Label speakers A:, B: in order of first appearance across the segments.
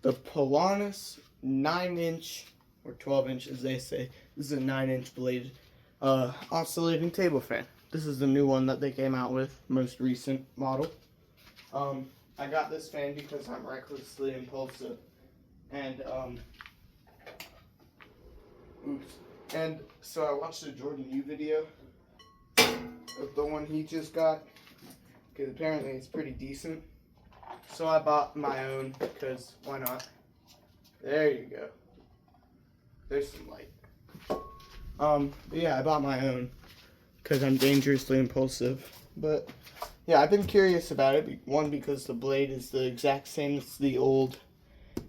A: the Pelonis 9-inch, or 12-inch as they say. This is a 9-inch blade oscillating table fan. This is the new one that they came out with, most recent model. I got this fan because I'm recklessly impulsive, and and so I watched a Jordan U video of the one he just got, because apparently it's pretty decent. So I bought my own, because why not? There you go. There's some light. But yeah, I bought my own because I'm dangerously impulsive. But yeah, I've been curious about it. One, because the blade is the exact same as the old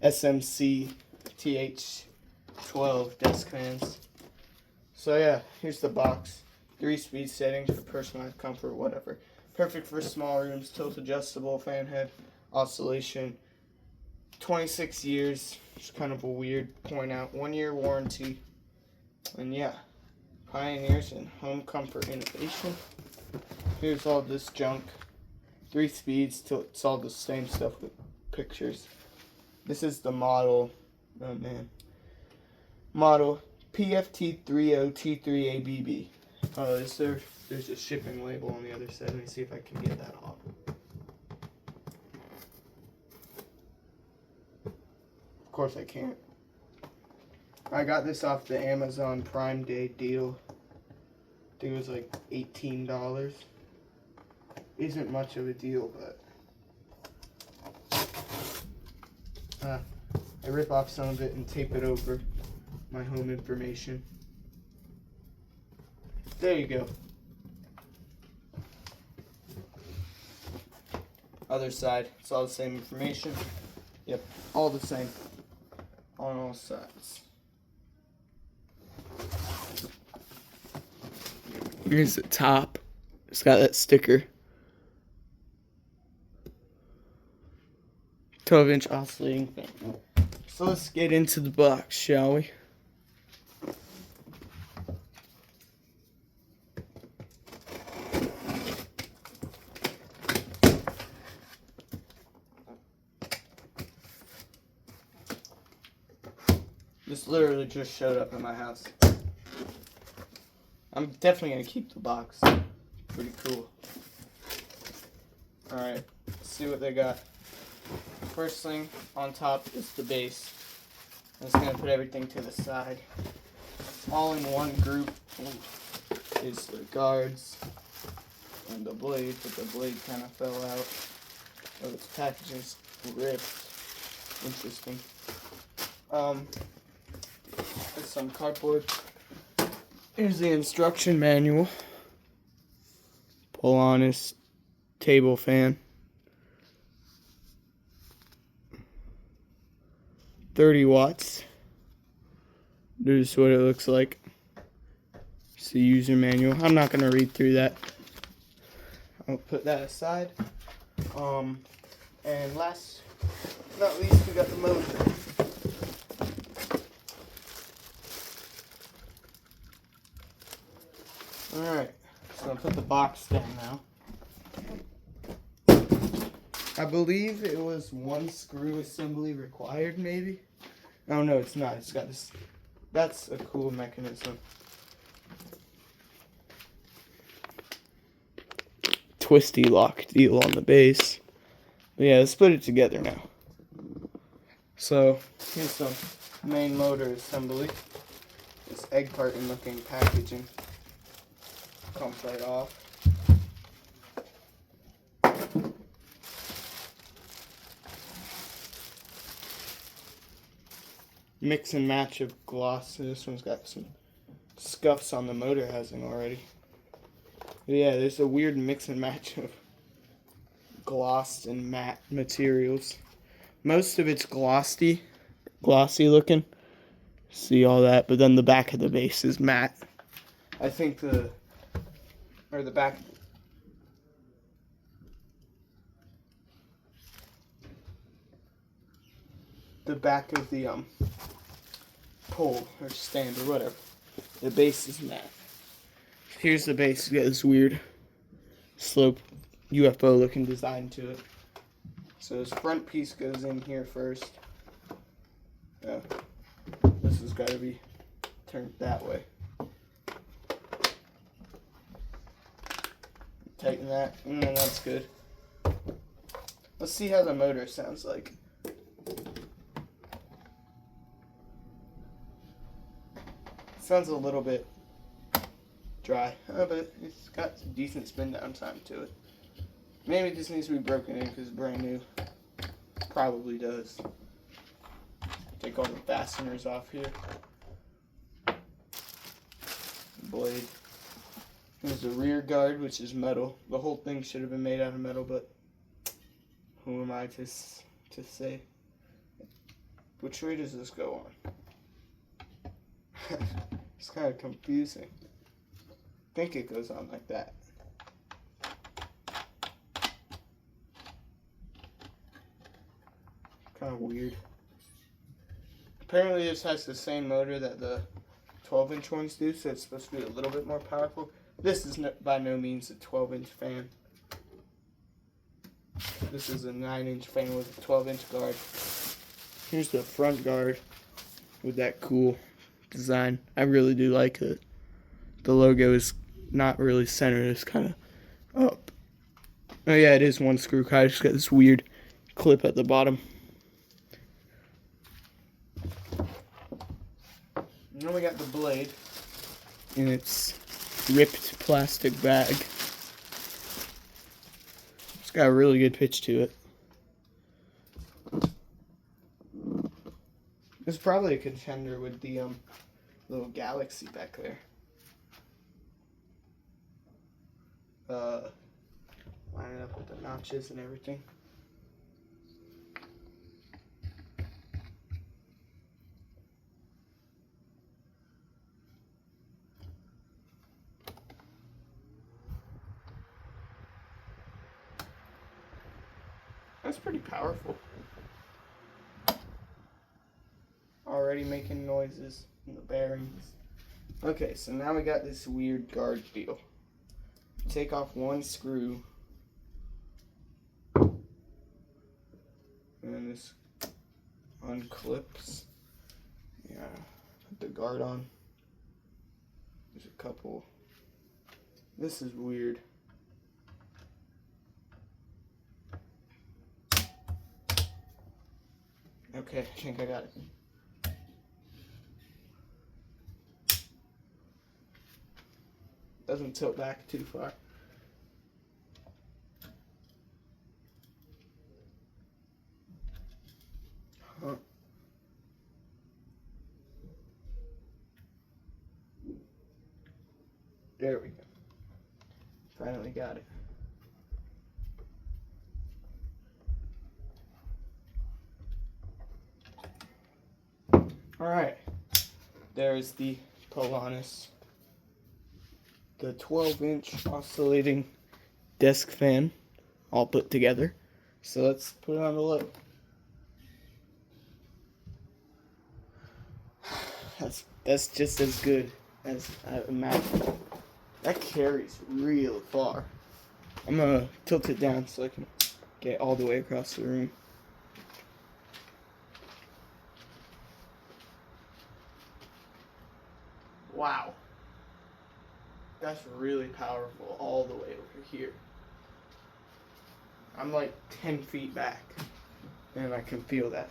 A: SMC TH-12 desk fans. So yeah, here's the box. 3-speed settings for personalized comfort, whatever. Perfect for small rooms, tilt adjustable fan head, oscillation. 26 years, just kind of a weird point out. 1-year warranty. And yeah, pioneers in home comfort innovation. Here's all this junk. 3 speeds till it's all the same stuff with pictures. This is the model. Oh man. Model PFT30T3ABB. There's a shipping label on the other side. Let me see if I can get that off. Of course I can't. I got this off the Amazon Prime Day deal. I think it was like $18. Isn't much of a deal, but I rip off some of it and tape it over my home information. There you go. Other side, it's all the same information. Yep, all the same on all sides. Here's the top. It's got that sticker. 12-inch oscillating fan. So let's get into the box, shall we? This literally just showed up in my house. I'm definitely going to keep the box. Pretty cool. Alright, let's see what they got. First thing on top is the base. I'm just going to put everything to the side. All in one group is the guards and the blade, but the blade kind of fell out. Oh, its packaging's ripped. Interesting. There's some cardboard. Here's the instruction manual. Pelonis table fan. 30 watts. This is what it looks like. It's the user manual. I'm not going to read through that. I'll put that aside. And last but not least, we got the motor. Alright, so I'll put the box down now. I believe it was one screw assembly required, maybe? Oh no, it's not. It's got this. That's a cool mechanism. Twisty lock deal on the base. But yeah, let's put it together now. So, here's some main motor assembly. This egg carton looking packaging comes right off. Mix and match of gloss. This one's got some scuffs on the motor housing already. But yeah, there's a weird mix and match of glossed and matte materials. Most of it's glossy looking. See all that, but then the back of the base is matte. I think the back. The back of the pole or stand or whatever. The base is matte. Here's the base. You got this weird slope UFO looking design to it. So this front piece goes in here first. This has got to be turned that way. Tighten that, and then that's good. Let's see how the motor sounds like. Sounds a little bit dry, but it's got some decent spin down time to it. Maybe it just needs to be broken in because it's brand new. Probably does. Take all the fasteners off here. Blade. Here's the rear guard, which is metal. The whole thing should have been made out of metal, but who am I to say? Which way does this go on? It's kind of confusing. I think it goes on like that. Kind of weird. Apparently this has the same motor that the 12-inch ones do, so it's supposed to be a little bit more powerful. This is by no means a 12-inch fan. This is a 9-inch fan with a 12-inch guard. Here's the front guard with that cool design. I really do like it. The logo is not really centered. It's kind of up. Oh yeah, it is one screw. I just got this weird clip at the bottom. And then we got the blade in its ripped plastic bag. It's got a really good pitch to it. It's probably a contender with the little Galaxy back there. Line it up with the notches and everything. That's pretty powerful. Already making noises in the bearings. Okay, so now we got this weird guard deal. Take off one screw. And then this unclips. Yeah, put the guard on. There's a couple. This is weird. Okay, I think I got it. Doesn't tilt back too far. Huh. There we go. Finally got it. Alright, there's the Pelonis, the 12-inch oscillating desk fan, all put together. So let's put it on the load. That's just as good as I imagined. That carries real far. I'm gonna tilt it down so I can get all the way across the room. Wow. That's really powerful all the way over here. I'm like 10 feet back and I can feel that.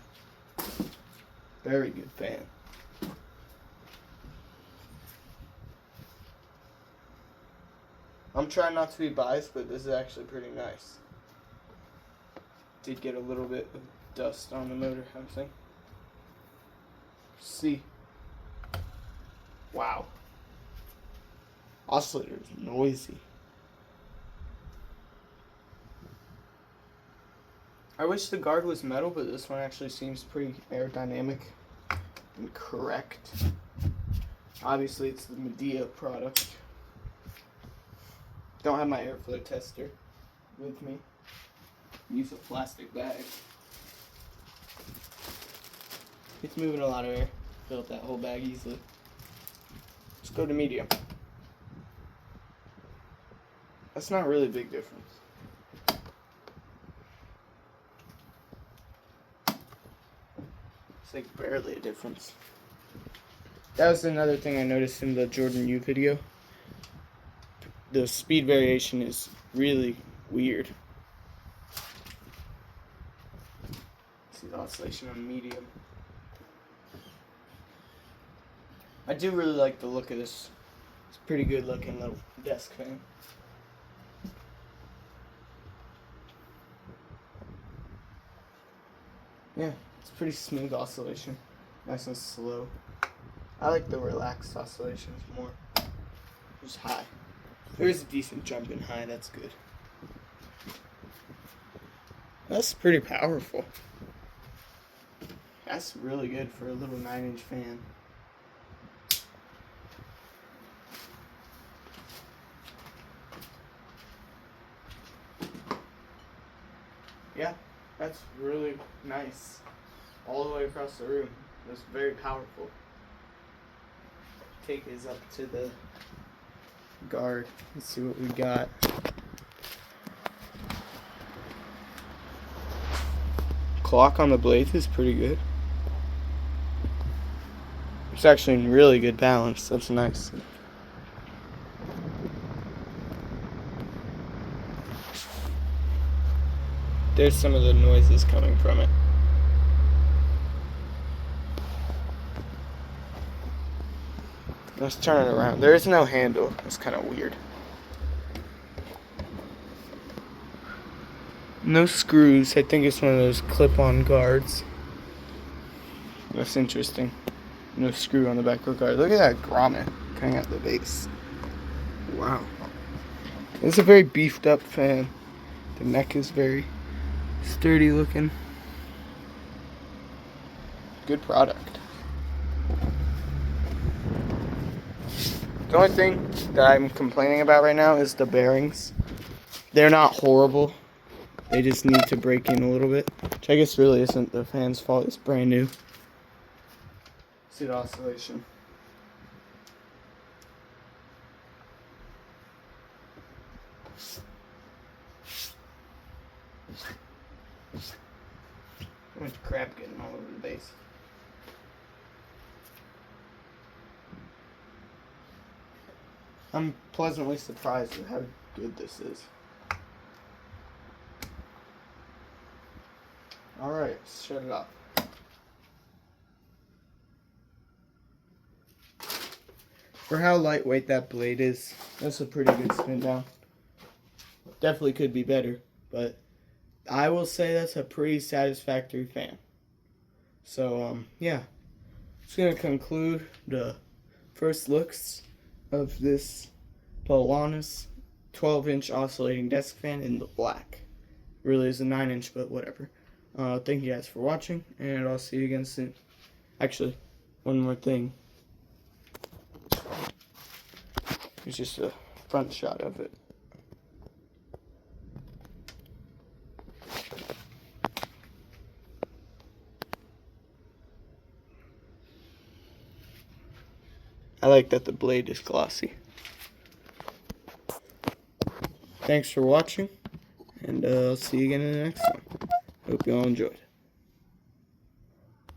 A: Very good fan. I'm trying not to be biased, but this is actually pretty nice. Did get a little bit of dust on the motor housing. See. Wow. Oscillator is noisy. I wish the guard was metal, but this one actually seems pretty aerodynamic and correct. Obviously, it's the Medea product. Don't have my airflow tester with me. Use a plastic bag. It's moving a lot of air. Fill up that whole bag easily. Let's go to medium. That's not really a big difference. It's like barely a difference. That was another thing I noticed in the Jordan U video. The speed variation is really weird. See the oscillation on medium. I do really like the look of this. It's a pretty good looking little desk fan. Yeah, it's pretty smooth oscillation. Nice and slow. I like the relaxed oscillations more. Just high. There is a decent jump in high, that's good. That's pretty powerful. That's really good for a little 9-inch fan. Yeah, that's really nice. All the way across the room. That's very powerful. Take this up to the guard. Let's see what we got. Clock on the blade is pretty good. It's actually in really good balance. That's nice. There's some of the noises coming from it. Let's turn it around. There is no handle. That's kind of weird. No screws. I think it's one of those clip-on guards. That's interesting. No screw on the back of the guard. Look at that grommet coming out the base. Wow. It's a very beefed up fan. The neck is very sturdy looking. Good product. The only thing that I'm complaining about right now is the bearings. They're not horrible. They just need to break in a little bit. Which I guess really isn't the fan's fault. It's brand new. See the oscillation. How much crap getting all over the base. I'm pleasantly surprised at how good this is. Alright, shut it off. For how lightweight that blade is, that's a pretty good spin down. Definitely could be better, but I will say that's a pretty satisfactory fan. So, yeah. It's going to conclude the first looks of this Pelonis 12-inch oscillating desk fan in the black. Really is a 9-inch, but whatever. Thank you guys for watching, and I'll see you again soon. Actually, one more thing. It's just a front shot of it. I like that the blade is glossy. Thanks for watching, and I'll see you again in the next one. Hope you all enjoyed.